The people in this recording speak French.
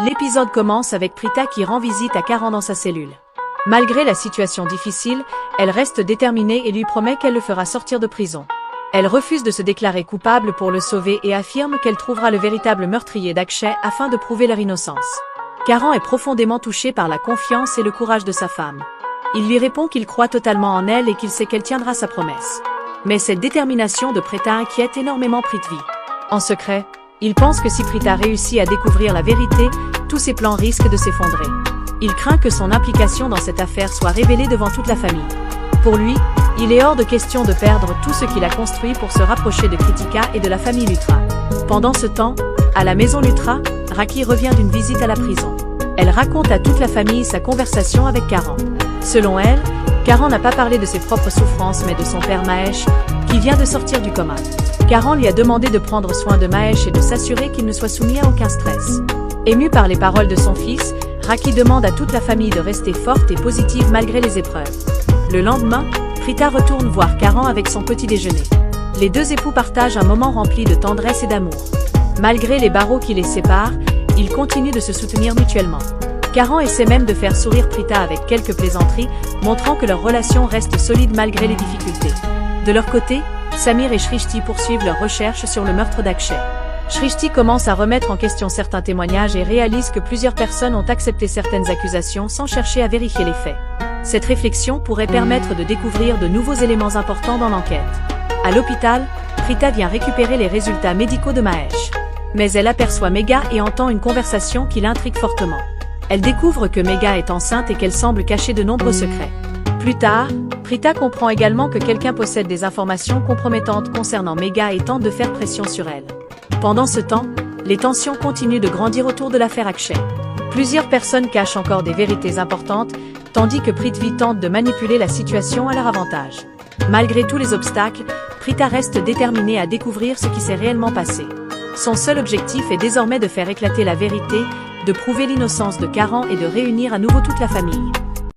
L'épisode commence avec Prita qui rend visite à Karan dans sa cellule. Malgré la situation difficile, elle reste déterminée et lui promet qu'elle le fera sortir de prison. Elle refuse de se déclarer coupable pour le sauver et affirme qu'elle trouvera le véritable meurtrier d'Akshay afin de prouver leur innocence. Karan est profondément touché par la confiance et le courage de sa femme. Il lui répond qu'il croit totalement en elle et qu'il sait qu'elle tiendra sa promesse. Mais cette détermination de Prita inquiète énormément Prithvi. En secret, il pense que si Prita réussit à découvrir la vérité, tous ses plans risquent de s'effondrer. Il craint que son implication dans cette affaire soit révélée devant toute la famille. Pour lui, il est hors de question de perdre tout ce qu'il a construit pour se rapprocher de Kritika et de la famille Luthra. Pendant ce temps, à la maison Luthra, Raki revient d'une visite à la prison. Elle raconte à toute la famille sa conversation avec Karan. Selon elle, Karan n'a pas parlé de ses propres souffrances mais de son père Mahesh, qui vient de sortir du coma. Karan lui a demandé de prendre soin de Mahesh et de s'assurer qu'il ne soit soumis à aucun stress. Ému par les paroles de son fils, Raki demande à toute la famille de rester forte et positive malgré les épreuves. Le lendemain, Prita retourne voir Karan avec son petit déjeuner. Les deux époux partagent un moment rempli de tendresse et d'amour. Malgré les barreaux qui les séparent, ils continuent de se soutenir mutuellement. Karan essaie même de faire sourire Prita avec quelques plaisanteries, montrant que leur relation reste solide malgré les difficultés. De leur côté, Samir et Shrishti poursuivent leurs recherches sur le meurtre d'Akshay. Shrishti commence à remettre en question certains témoignages et réalise que plusieurs personnes ont accepté certaines accusations sans chercher à vérifier les faits. Cette réflexion pourrait permettre de découvrir de nouveaux éléments importants dans l'enquête. À l'hôpital, Prita vient récupérer les résultats médicaux de Mahesh. Mais elle aperçoit Megha et entend une conversation qui l'intrigue fortement. Elle découvre que Megha est enceinte et qu'elle semble cacher de nombreux secrets. Plus tard, Prita comprend également que quelqu'un possède des informations compromettantes concernant Megha et tente de faire pression sur elle. Pendant ce temps, les tensions continuent de grandir autour de l'affaire Akshay. Plusieurs personnes cachent encore des vérités importantes, tandis que Prithvi tente de manipuler la situation à leur avantage. Malgré tous les obstacles, Prita reste déterminée à découvrir ce qui s'est réellement passé. Son seul objectif est désormais de faire éclater la vérité, de prouver l'innocence de Karan et de réunir à nouveau toute la famille.